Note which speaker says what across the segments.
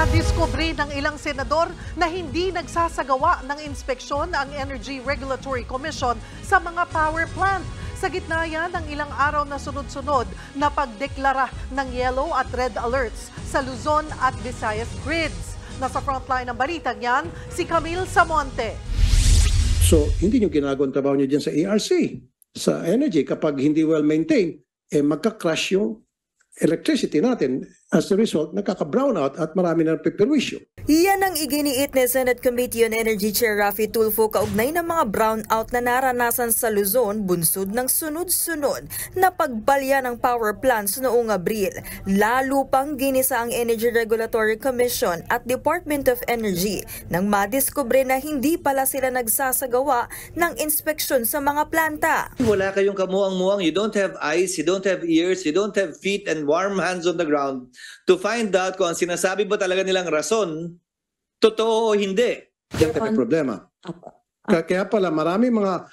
Speaker 1: Nadiskubre ng ilang senador na hindi nagsasagawa ng inspeksyon ang Energy Regulatory Commission sa mga power plant. Sa gitna yan ng ilang araw na sunod-sunod na pagdeklara ng yellow at red alerts sa Luzon at Visayas grids. Nasa frontline ng balitang yan, si Camille Samonte.
Speaker 2: So, hindi nyo ginagawa ang trabaho nyo dyan sa ERC, sa energy. Kapag hindi well-maintained, magka-crash yung electricity natin. As a result, nakaka-brownout at marami na piperwisyo.
Speaker 3: Yan ang iginiit ni Senate Committee on Energy Chair Raffy Tulfo kaugnay ng mga brownout na naranasan sa Luzon bunsod ng sunod-sunod na pagbalya ng power plants noong Abril. Lalo pang ginisa ang Energy Regulatory Commission at Department of Energy nang madiskubre na hindi pala sila nagsasagawa ng inspeksyon sa mga planta.
Speaker 4: Wala kayong kamuang-muang, you don't have eyes, you don't have ears, you don't have feet and warm hands on the ground to find out kung ang sinasabi ba talaga nilang rason, totoo o hindi.
Speaker 2: Yan ang problema. Kaya pala marami mga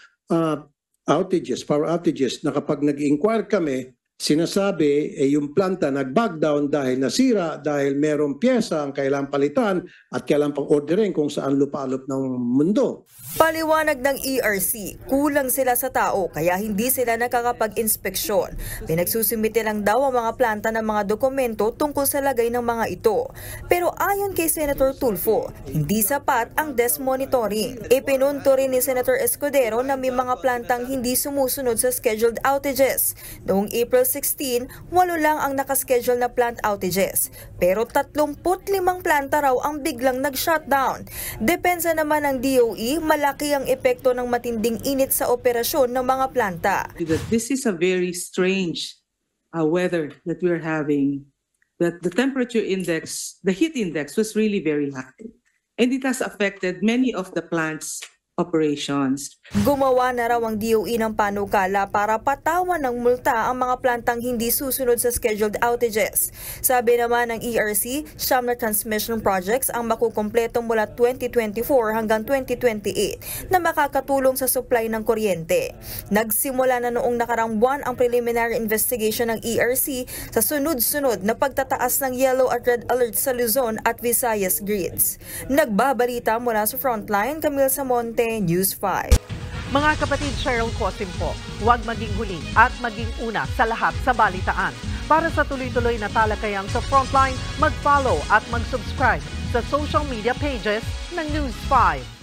Speaker 2: outages, power outages, na kapag nag-inquire kami, sinasabi yung planta nag-back down dahil nasira, dahil merong pyesa ang kailangang palitan at kailangang pang-orderin kung saan lupalop ng mundo.
Speaker 3: Paliwanag ng ERC, kulang sila sa tao kaya hindi sila nakakapag-inspeksyon. Pinagsusumite lang daw ang mga planta ng mga dokumento tungkol sa lagay ng mga ito. Pero ayon kay Senator Tulfo, hindi sapat ang desk monitoring. Ipinunto rin ni Senator Escudero na may mga plantang hindi sumusunod sa scheduled outages. Noong April 16, 8 lang ang nakaschedule na plant outages. Pero 35 planta raw ang biglang nag-shutdown. Depensa naman ng DOE, malaki ang epekto ng matinding init sa operasyon ng mga planta.
Speaker 5: This is a very strange weather that we're having. That the temperature index, the heat index was really very high. And it has affected many of the plants' operations.
Speaker 3: Gumawa na raw ang DOE ng panukala para patawan ng multa ang mga plantang hindi susunod sa scheduled outages. Sabi naman ng ERC, 9 na transmission projects ang makukumpleto mula 2024 hanggang 2028 na makakatulong sa supply ng kuryente. Nagsimula na noong nakarang buwan ang preliminary investigation ng ERC sa sunod-sunod na pagtataas ng yellow at red alert sa Luzon at Visayas grids. Nagbabalita mula sa Frontline, Camille Samonte, News 5.
Speaker 1: Mga kapatid, Cheryl Cosim po, huwag maging huli at maging una sa lahat sa balitaan. Para sa tuloy-tuloy na talakayang sa Frontline, mag-follow at mag-subscribe sa social media pages ng News 5.